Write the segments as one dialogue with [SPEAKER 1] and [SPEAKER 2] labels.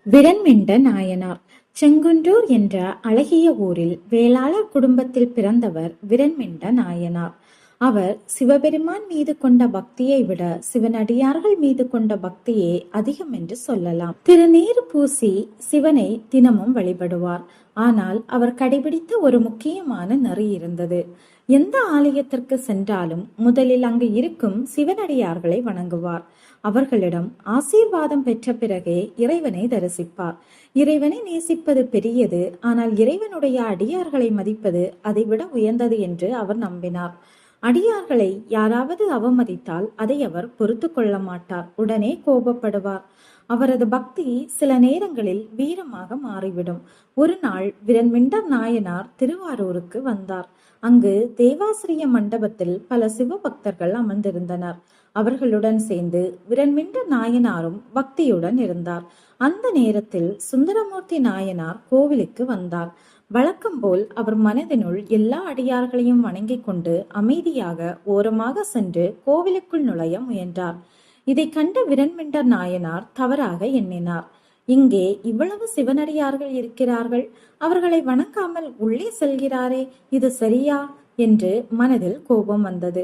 [SPEAKER 1] விரண்மிண்ட நாயனார் செங்குன்றூர் என்ற அழகிய ஊரில் வேளாளர் குடும்பத்தில் பிறந்தவர் விரண்மிண்ட நாயனார். அவர் சிவபெருமான் மீது கொண்ட பக்தியை விட சிவனடியார்கள் மீது கொண்ட பக்தியே அதிகம் என்று சொல்லலாம். திருநீர் பூசி சிவனை தினமும் வழிபடுவார். ஆனால் அவர் கடைபிடித்த ஒரு முக்கியமான நெறி இருந்தது. எந்த ஆலயத்திற்கு சென்றாலும் முதலில் அங்கு இருக்கும் சிவனடியார்களை வணங்குவார். அவர்களிடம் ஆசீர்வாதம் பெற்ற பிறகே இறைவனை தரிசிப்பார். இறைவனை நேசிப்பது பெரியது, ஆனால் இறைவனுடைய அடியார்களை மதிப்பது அதைவிட உயர்ந்தது என்று அவர் நம்பினார். அடியார்களை யாராவது அவமதித்தால் அதை அவர் பொறுத்து கொள்ள மாட்டார். உடனே கோபப்படுவார். அவரது பக்தி சில நேரங்களில் வீரமாக மாறிவிடும். ஒரு நாள் விரண்மிண்ட நாயனார் திருவாரூருக்கு வந்தார். அங்கு தேவாசிரிய மண்டபத்தில் பல சிவபக்தர்கள் அமர்ந்திருந்தனர். அவர்களுடன் சேர்ந்து விரண்மிண்ட நாயனாரும் பக்தியுடன் இருந்தார். அந்த நேரத்தில் சுந்தரமூர்த்தி நாயனார் கோவிலுக்கு வந்தார். வழக்கம் போல் அவர் மனதினுள் எல்லா அடியார்களையும் வணங்கிக் கொண்டு அமைதியாக ஓரமாக சென்று கோவிலுக்குள் நுழைய முயன்றார். இதை கண்ட விரண்மிண்ட நாயனார் தவறாக எண்ணினார். இங்கே இவ்வளவு சிவனடியார்கள் இருக்கிறார்கள், அவர்களை வணங்காமல் உள்ளே செல்கிறாரே, இது சரியா என்று மனதில் கோபம் வந்தது.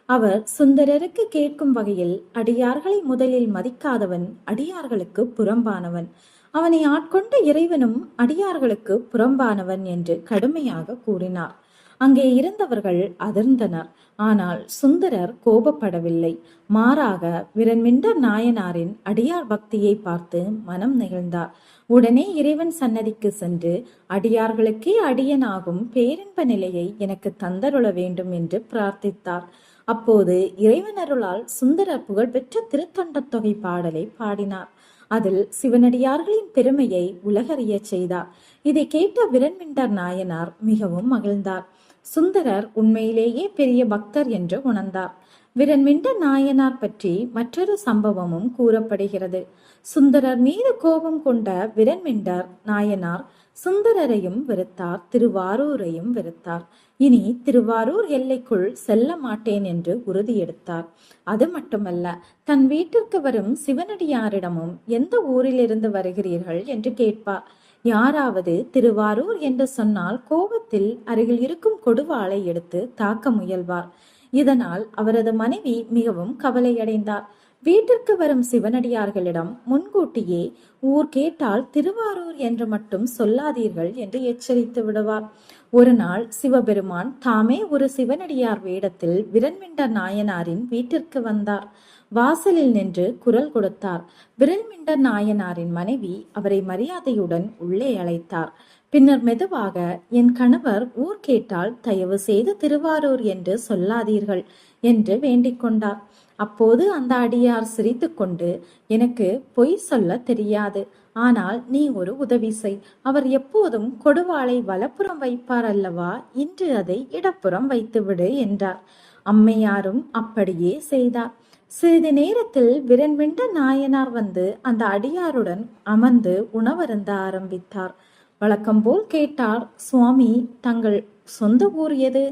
[SPEAKER 1] அவர் சுந்தரருக்கு கேட்கும் வகையில், அடியார்களை முதலில் மதிக்காதவன் அடியார்களுக்கு புறம்பானவன், அவனை ஆட்கொண்ட இறைவனும் அடியார்களுக்கு புறம்பானவன் என்று கடுமையாக கூறினார். அங்கே இருந்தவர்கள் அதிர்ந்தனர். ஆனால் சுந்தரர் கோபப்படவில்லை. மாறாக விரண்மிண்ட நாயனாரின் அடியார் பக்தியை பார்த்து மனம் நெகிழ்ந்தார். உடனே இறைவன் சன்னதிக்கு சென்று, அடியார்களுக்கே அடியனாகும் பேரின்ப நிலையை எனக்கு தந்தருள வேண்டும் என்று பிரார்த்தித்தார். அப்போது இறைவன் அருளால் சுந்தரர் புகழ்பெற்ற திருத்தொண்ட தொகை பாடலை பாடினார். அதில் சிவனடியார்களின் பெருமையை உலகறிய செய்தார். இதை கேட்ட விரண்மிண்டர் நாயனார் மிகவும் மகிழ்ந்தார். சுந்தரர் உண்மையிலேயே பெரிய பக்தர் என்று உணர்ந்தார். விரண்மிண்ட நாயனார் பற்றி மற்றொரு சம்பவமும் கூறப்படுகிறது. சுந்தரர் மீது கோபம் கொண்ட விரண்மிண்டர் நாயனார் சுந்தரரையும் வெறுத்தார், திருவாரூரையும் வெறுத்தார். இனி திருவாரூர் எல்லைக்குள் செல்ல மாட்டேன் என்று உறுதியெடுத்தார். அது மட்டுமல்ல, தன் வீட்டிற்கு வரும் சிவனடியாரிடமும் எந்த ஊரிலிருந்து வருகிறீர்கள் என்று கேட்பார். யாராவது திருவாரூர் என்று சொன்னால் கோபத்தில் அருகில் இருக்கும் கொடுவாளை எடுத்து தாக்க முயல்வார். இதனால் அவரது மனைவி மிகவும் கவலையடைந்தார். வீட்டிற்கு வரும் சிவனடியார்களிடம் முன்கூட்டியே ஊர் கேட்டால் திருவாரூர் என்று மட்டும் சொல்லாதீர்கள் என்று எச்சரித்து விடுவார். ஒரு நாள் சிவபெருமான் தாமே ஒரு சிவனடியார் வேடத்தில் விரண்மிண்ட நாயனாரின் வீட்டிற்கு வந்தார். வாசலில் நின்று குரல் கொடுத்தார். விரண்மிண்ட நாயனாரின் மனைவி அவரை மரியாதையுடன் உள்ளே அழைத்தார். பின்னர் மெதுவாக, என் கணவர் ஊர் கேட்டால் தயவு செய்து திருவாரூர் என்று சொல்லாதீர்கள் என்று வேண்டிக் கொண்டார். அப்போது அந்த அடியார் சிரித்து கொண்டு, எனக்கு பொய் சொல்ல தெரியாது, ஆனால் நீ ஒரு உதவி செய். அவர் எப்போதும் கொடுவாளை வலப்புறம் வைப்பார் அல்லவா, இன்று அதை இடப்புறம் வைத்துவிடு என்றார். அம்மையாரும் அப்படியே செய்தார். சிறிது நேரத்தில் விரண்மிண்ட நாயனார் வந்து அந்த அடியாருடன் அமர்ந்து உணவருந்த ஆரம்பித்தார். வழக்கம்போல் கேட்டார், சுவாமி, தங்கள் சொந்த ஊர் எது?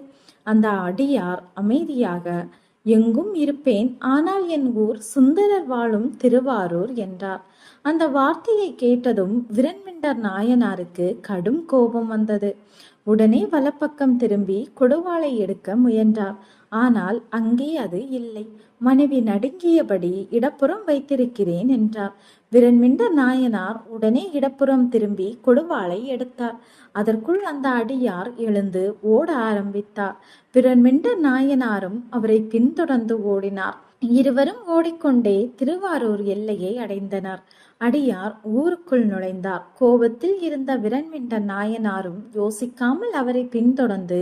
[SPEAKER 1] அந்த அடியார் அமைதியாக, எங்கும் இருப்பேன், ஆனால் என் ஊர் சுந்தரர் வாழும் திருவாரூர் என்றார். அந்த வார்த்தையை கேட்டதும் விரண்மிண்டர் நாயனாருக்கு கடும் கோபம் வந்தது. உடனே வலப்பக்கம் திரும்பி கொடுவாளை எடுக்க முயன்றார். ஆனால் அங்கே அது இல்லை. மனைவி நடுங்கியபடி இடப்புறம் வைத்திருக்கிறேன் என்றார். விரண்மிண்ட நாயனார் உடனே இடப்புறம் திரும்பி கொடுவாளை எடுத்தார். அதற்குள் அந்த அடியார் எழுந்து ஓட ஆரம்பித்தார். விரண்மிண்ட நாயனாரும் அவரை பின்தொடர்ந்து ஓடினார். இருவரும் ஓடிக்கொண்டே திருவாரூர் எல்லையை அடைந்தனர். அடியார் ஊருக்குள் நுழைந்தார். கோபத்தில் இருந்த விரண்மிண்ட நாயனாரும் யோசிக்காமல் அவரை பின்தொடர்ந்து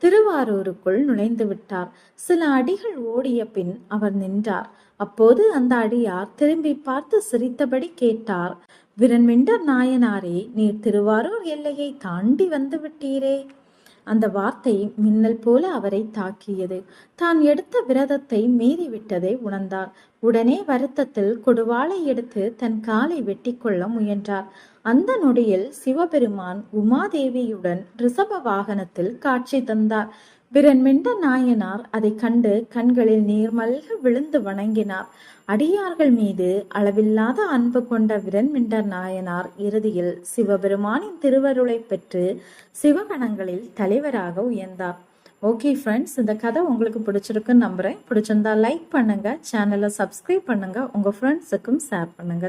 [SPEAKER 1] திருவாரூருக்குள் நுழைந்து விட்டார். சில அடிகள் ஓடிய பின் அவர் நின்றார். அப்போது அந்த அடியார் திரும்பி பார்த்து சிரித்தபடி கேட்டார், விரண்மிண்ட நாயனாரே, நீர் திருவாரூர் எல்லையை தாண்டி வந்து விட்டீரே. அந்த வார்த்தை மின்னல் போல அவரை தாக்கியது. தான் எடுத்த விரதத்தை மீறிவிட்டதை உணர்ந்தார். உடனே வருத்தத்தில் கொடுவாளை எடுத்து தன் காலை வெட்டி கொள்ள முயன்றார். அந்த நொடியில் சிவபெருமான் உமாதேவியுடன் ரிஷப வாகனத்தில் காட்சி தந்தார். விரண்மிண்ட நாயனார் அதைக் கண்டு கண்களில் நீர் மல்க விழுந்து வணங்கினார். அடியார்கள் மீது அளவில்லாத அன்பு கொண்ட விரண்மிண்ட நாயனார் இறுதியில் சிவபெருமானின் திருவருளை பெற்று சிவகணங்களில் தலைவராக உயர்ந்தார். ஓகே ஃப்ரெண்ட்ஸ், இந்த கதை உங்களுக்கு பிடிச்சிருக்குன்னு நம்புறேன். பிடிச்சிருந்தா லைக் பண்ணுங்க, சேனலை சப்ஸ்கிரைப் பண்ணுங்க, உங்க ஃப்ரெண்ட்ஸுக்கும் ஷேர் பண்ணுங்க.